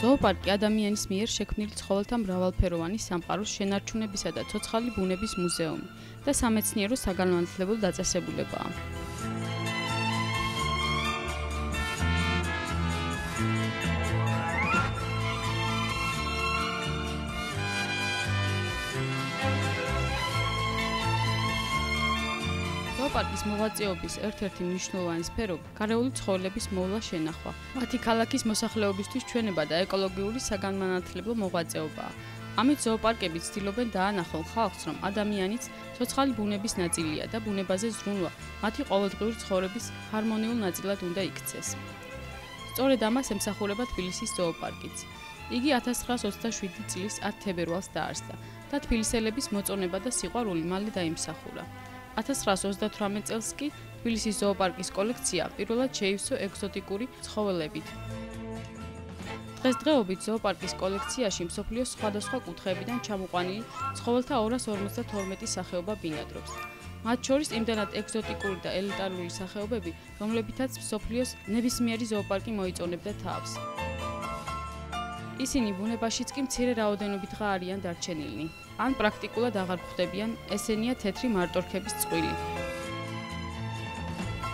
ზოოპარკი ადამიანის მიერ შექმნილი ცხოველთა მრავალფეროვანი სამყაროს შენარჩუნებისა და ცოცხალი ბუნების მუზეუმი და სამეცნიერო საგანმანათლებლო დაწესებულებაა. ზოოპარკის მოღვაწეობის ერთ-ერთი მნიშვნელოვანი სფერო გარეული ცხოველების მოვლა შენახვა. მათი ქალაქის მოსახლეობისთვის ჩვენება და ეკოლოგიური საგანმანათლებლო მოღვაწეობაა. ამით ზოოპარკები ცდილობენ დაანახონ ხალხს, რომ ადამიანიც ცოცხალი ბუნების ნაწილია და ბუნებაზე ზრუნვა მათი ყოველდღიური ცხოვრების ჰარმონიულ ნაწილად უნდა იქცეს. სწორედ ამას ემსახურება თბილისის ზოოპარკიც. იგი 1927 წლის 10 თებერვალს დაარსდა და თბილისელების მოწონება და სიყვარული მალე დაიმსახურა. 1928 წელს კი თბილისის ზოოპარკის კოლექცია პირველად შეივსო ეგზოტიკური ცხოველებით. დღესდღეობით ზოოპარკის კოლექციაში მსოფლიოს სხვადასხვა კუთხეებიდან ჩამოყვანილი ცხოველთა 252 სახეობა ბინადრობს. მათ შორის იმდენად ეგზოტიკური და ელიტარული სახეობები, რომლებითაც მსოფლიოს ნებისმიერი ზოოპარკი მოიწონებდა თავს. ისინი ბუნებაშიც კი მცირე რაოდენობითღა არიან დარჩენილნი. ან პრაქტიკულად აღარ გვხვდებიან, ესენია თეთრი მარტორქების წყვილი,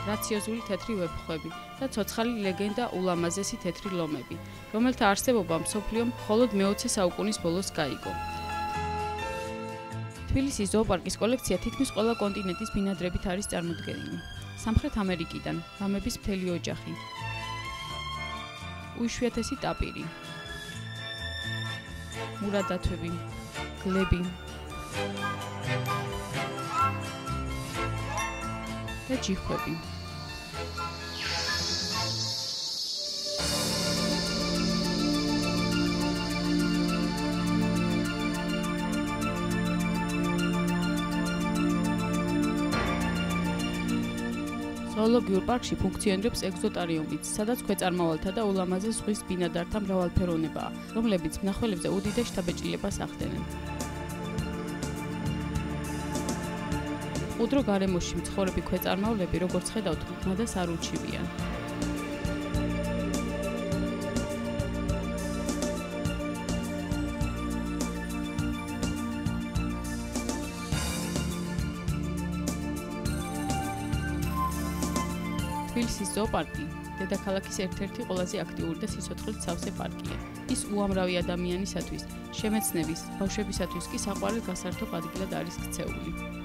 გრაციოზული თეთრი ვეფხვები და ცოცხალი ლეგენდა ულამაზესი თეთრი ლომები, რომელთა არსებობა მსოფლიომ მხოლოდ მე-20 საუკუნის ბოლოს გაიგო. თბილისის ზოოპარკის კოლექცია თითქმის ყველა კონტინენტის ბინადრებით არის წარმოდგენილი. სამხრეთ ამერიკიდან ლამების მთელი ოჯახი, უიშვიათესი ტაპირი, მურადათვები, გლები და ჯიხვები. ზოოლოგიურ პარკში ფუნქციონირებს ეგზოტარიუმიც, სადაც ქვეწარმავალთა და ულამაზეს ზღვის ბინადართა მრავალფეროვნებაა, რომლებიც მნახველებზე უდიდეს შთაბეჭდილებას ახდენენ. მყუდრო გარემოში მცხოვრები ქვეწარმავლები, როგორც ხედავთ, მადას არ ურჩივიან. თბილისის ზოოპარკი დედაქალაქის ერთ-ერთი ყველაზე აქტიური და სიცოცხლით სავსე პარკია. ის უამრავი ადამიანისათვის, შემეცნების, ბავშვებისათვის კი საყვარელ გასართობ ადგილად არის ქცეული.